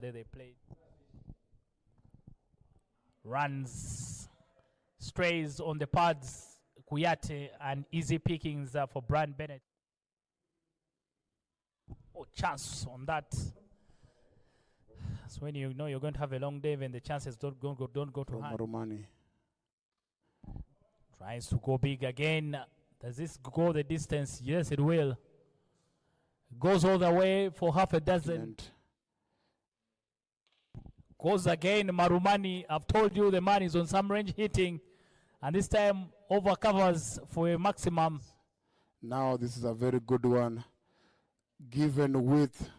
There they played. Runs, strays on the pads, Kuyate, and easy pickings for Brian Bennett. Oh, chance on that. So when you know you're going to have a long day, when the chances don't go to hand. Marumani. Tries to go big again. Does this go the distance? Yes, it will. Goes all the way for half a dozen. Goes again, Marumani. I've told you the man is on some range hitting. And this time over covers for a maximum. Now this is a very good one. Given width.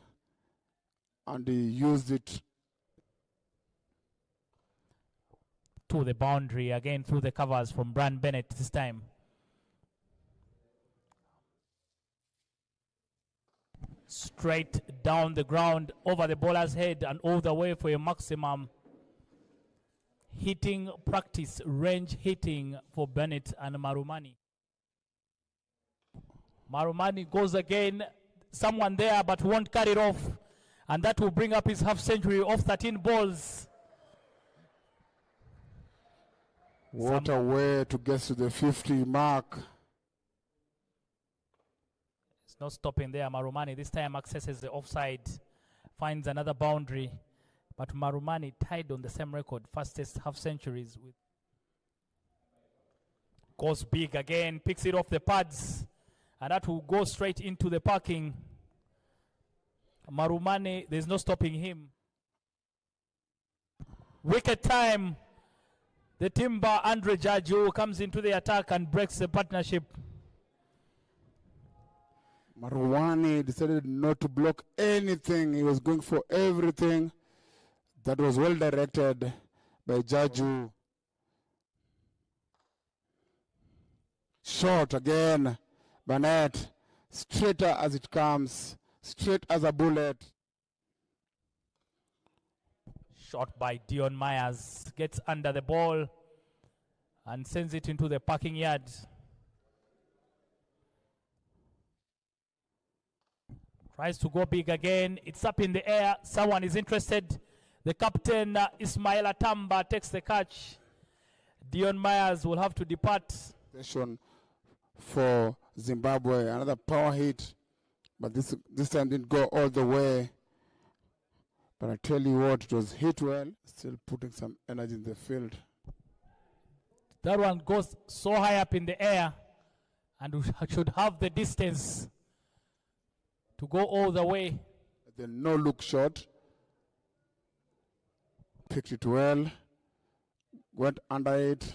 And he used it. To the boundary again through the covers from Brian Bennett this time. Straight down the ground over the bowler's head and all the way for a maximum. Hitting practice, range hitting for Bennett and Marumani. Marumani goes again. Someone there but won't cut it off. And that will bring up his half century off 13 balls. What a way to get to the 50 mark. It's not stopping there. Marumani this time accesses the offside, finds another boundary. But Marumani tied on the same record, fastest half centuries. Goes big again, picks it off the pads, and that will go straight into the parking. Marumani, there's no stopping him. Wicket time. The Timber Andre Jaju comes into the attack and breaks the partnership. Marumani decided not to block anything. He was going for everything. That was well directed by Jaju. Short again. Bennett. Straighter as it comes. Straight as a bullet. Shot by Dion Myers. Gets under the ball and sends it into the parking yard. Tries to go big again. It's up in the air. Someone is interested. The captain, Ismail Atamba, takes the catch. Dion Myers will have to depart. For Zimbabwe, another power hit. But this time didn't go all the way. But I tell you what, it was hit well. Still putting some energy in the field. That one goes so high up in the air and we should have the distance to go all the way. The no-look shot. Picked it well. Went under it.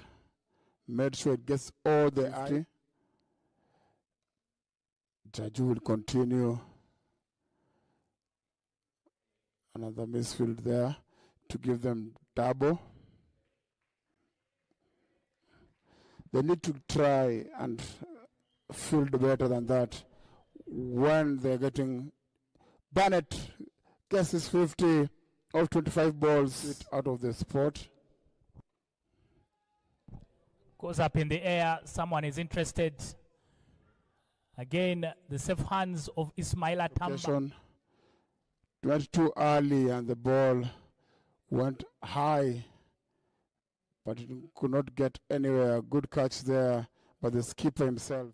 Made sure it gets all the eye. Jaju will continue. Another misfield there to give them double. They need to try and field better than that when they're getting. Bennett gets his 50 of 25 balls out of the spot. Goes up in the air. Someone is interested. Again, the safe hands of Ismail Atamba. Went too early and the ball went high, but it could not get anywhere. Good catch there by the skipper himself.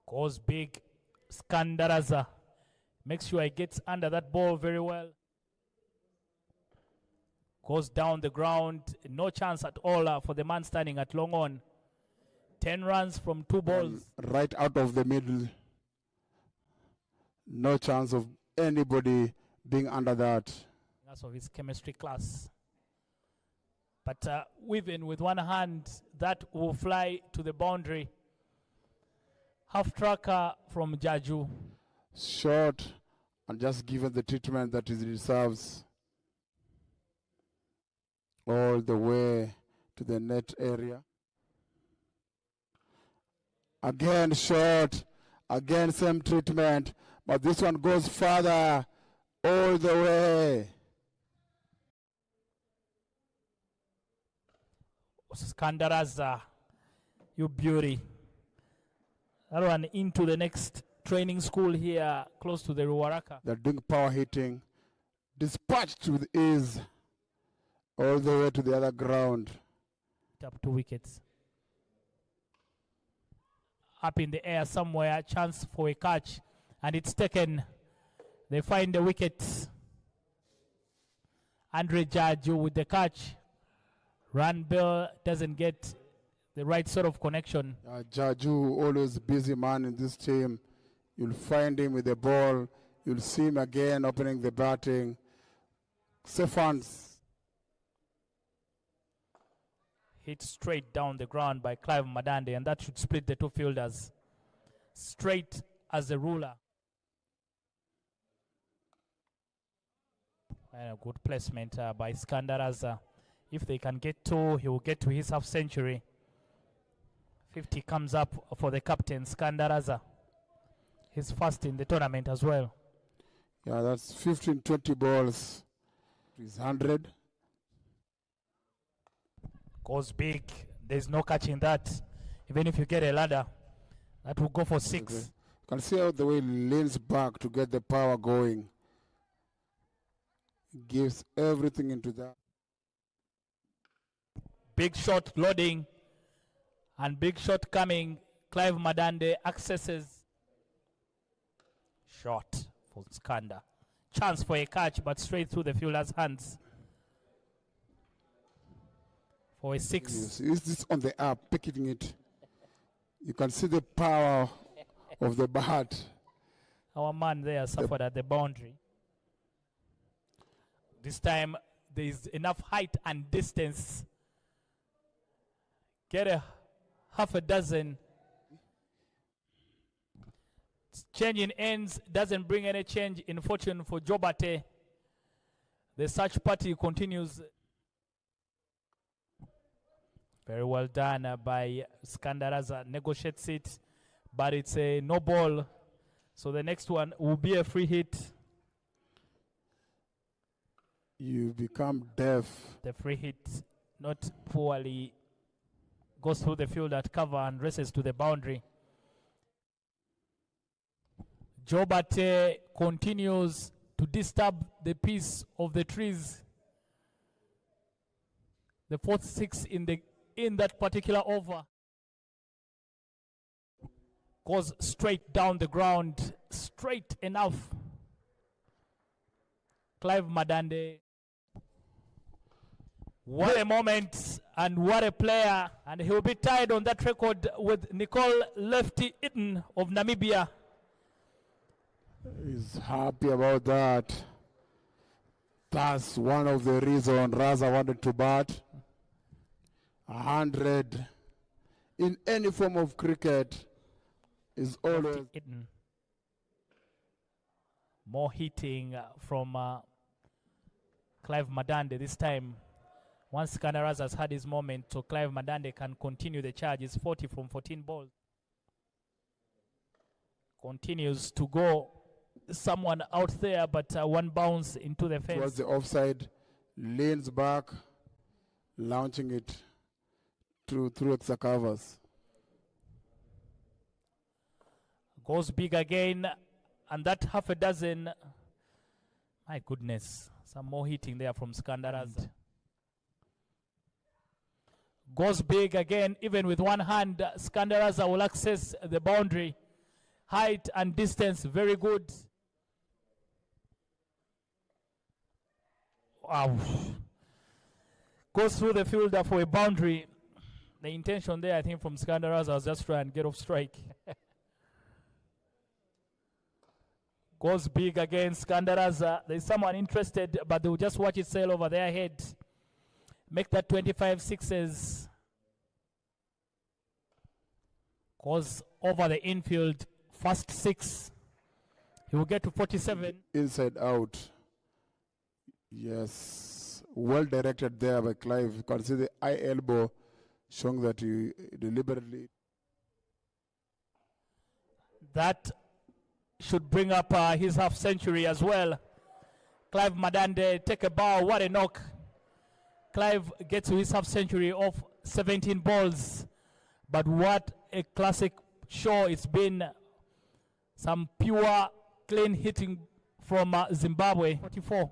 Goes big. RAZA. Make sure he gets under that ball very well. Goes down the ground. No chance at all for the man standing at long on. 10 runs from 2 balls. Right out of the middle. No chance of anybody being under that. That's of his chemistry class. But even with one hand, that will fly to the boundary. Half tracker from Jaju. Short and just given the treatment that he deserves. All the way to the net area. Again short. Again same treatment. But this one goes further, all the way. RAZA, you beauty. That one into the next training school here close to the Ruaraka. They're doing power hitting, dispatched with ease all the way to the other ground. Up 2 wickets. Up in the air somewhere, chance for a catch, and it's taken. They find the wicket. Andre Jaju with the catch. Ranbell doesn't get the right sort of connection. Jaju, always busy man in this team. You'll find him with the ball. You'll see him again opening the batting. Stephans. Hit straight down the ground by Clive Madande, and that should split the two fielders. Straight as a ruler. And a good placement by Skandar RAZA. If they can get two, he will get to his half century. 50 comes up for the captain, Skandar RAZA. He's first in the tournament as well. Yeah, that's 15, 20 balls. He's 100. Goes big. There's no catching that. Even if you get a ladder, that will go for 6. Okay. You can see how the way he leans back to get the power going. He gives everything into that. Big shot loading and big shot coming. Clive Madande accesses. Shot for Skandar. Chance for a catch, but straight through the fielder's hands. For a 6. Yes. Is this on the up, picking it? You can see the power of the bat. Our man there suffered at the boundary. This time there is enough height and distance. Get a half a dozen. Change in ends doesn't bring any change in fortune for Jobate. The search party continues. Very well done by Skandar RAZA. Negotiates it, but it's a no ball. So the next one will be a free hit. You become deaf. The free hit, not poorly, goes through the field at cover and races to the boundary. Jobate continues to disturb the peace of the trees. The 4th 6 in that particular over goes straight down the ground, straight enough. Clive Madande. What a moment and what a player, and he will be tied on that record with Nicole Lefty Itten of Namibia. He's happy about that. That's one of the reasons RAZA wanted to bat. 100 in any form of cricket is always. More hitting from Clive Madande this time. Once Skandar RAZA has had his moment, so Clive Madande can continue the charge. It's 40 from 14 balls. Continues to go. Someone out there, but one bounce into the fence. Towards the offside, leans back, launching it through extra covers. Goes big again, and that half a dozen. My goodness, some more hitting there from Skandar RAZA. Goes big again, even with one hand. Skandar RAZA will access the boundary. Height and distance, very good. Wow. Goes through the fielder for a boundary. The intention there, I think, from Skandar RAZA was just try and get off strike. Goes big again, Skandar RAZA. There's someone interested, but they'll just watch it sail over their head. Make that 25 sixes. Goes over the infield. First 6. He will get to 47. Inside out. Yes. Well directed there by Clive. You can see the eye elbow showing that he deliberately. That should bring up his half century as well. Clive Madande, take a bow. What a knock. Clive gets to his half century of 17 balls. But what a classic show it's been. Some pure, clean hitting from Zimbabwe. 44.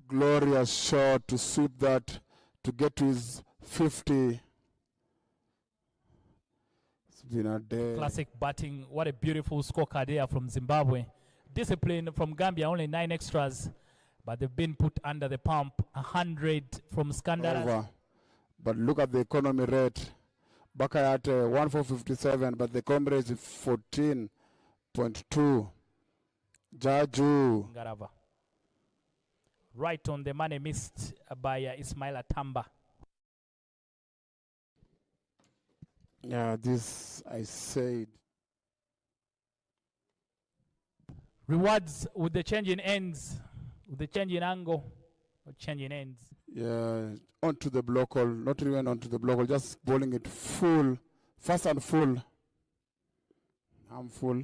Glorious shot to sweep that to get to his 50. It's been a day. Classic batting. What a beautiful scorecard there from Zimbabwe. Discipline from Gambia, only 9 extras, but they've been put under the pump. 100 from Skandara. Over. But look at the economy rate. Bakayate 1457, but the comrades 14.2. Jaju. Ngarava. Right on the money, missed by Ismail Atamba. Yeah, this I said. Rewards with the change in ends, with the change in angle, or change in ends. Yeah, onto the block hole, not even onto the block hole, just bowling it full, fast and full. I'm full.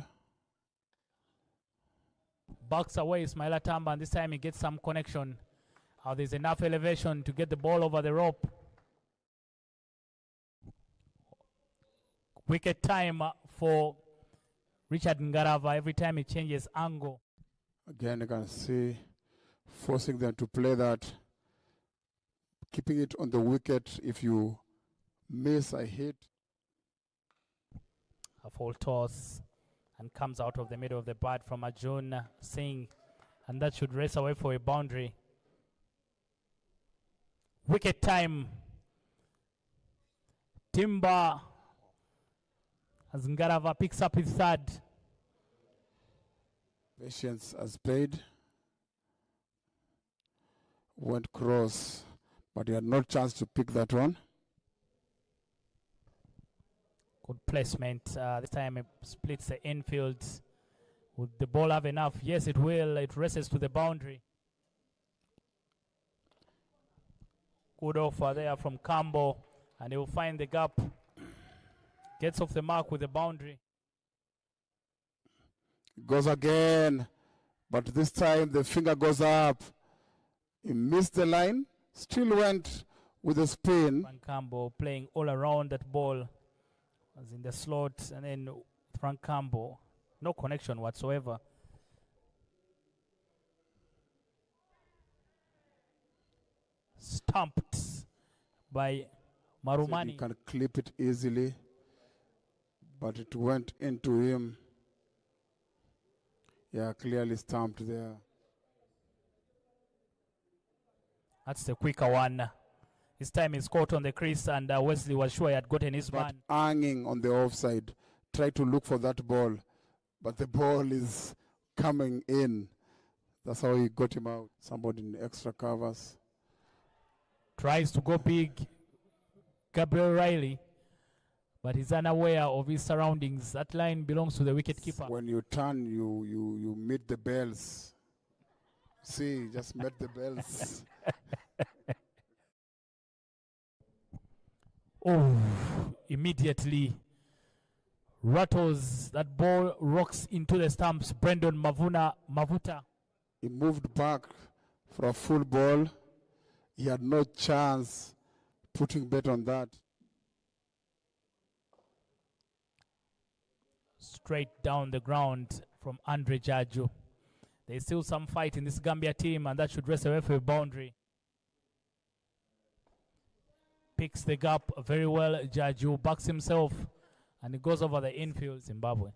Bucks away Ismail Atamba, and this time he gets some connection. There's enough elevation to get the ball over the rope. Wicket time for Richard Ngarava every time he changes angle. Again, you can see forcing them to play that, keeping it on the wicket. If you miss a hit. A full toss and comes out of the middle of the bat from Arjun Singh, and that should race away for a boundary. Wicket time. Timber as Ngarava picks up his third. Patience has paid. Went cross, but he had no chance to pick that one. Good placement. This time it splits the infield. Would the ball have enough? Yes, it will. It races to the boundary. Good offer there from Cambo, and he will find the gap. Gets off the mark with the boundary. Goes again, but this time the finger goes up. He missed the line, still went with the spin. Frank Cambo playing all around that ball. Was in the slot, and then Frank Cambo, no connection whatsoever. Stumped by Marumani. You can clip it easily, but it went into him. Yeah, clearly stumped there. That's the quicker one. His time is caught on the crease, and Wesley was sure he had gotten his but man. Hanging on the offside, try to look for that ball, but the ball is coming in. That's how he got him out. Somebody in extra covers. Tries to go big, Gabriel Riley, but he's unaware of his surroundings. That line belongs to the wicketkeeper. When you turn, you meet the bells. See, just met the bells. Oh, immediately rattles. That ball rocks into the stumps. Brendan Mavuta. He moved back for a full ball. He had no chance putting bet on that. Straight down the ground from Andre Jaju. There's still some fight in this Gambia team, and that should race away for a boundary. Picks the gap very well. Jaju backs himself, and he goes over the infield. Zimbabwe.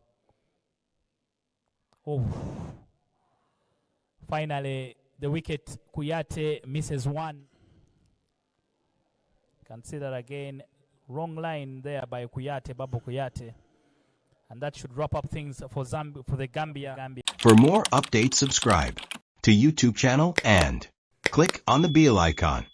Oh. Finally, the wicket, Kuyate misses one. Consider again, wrong line there by Kuyate, Babu Kuyate. And that should wrap up things for the Gambia. For more updates, subscribe to YouTube channel and click on the bell icon.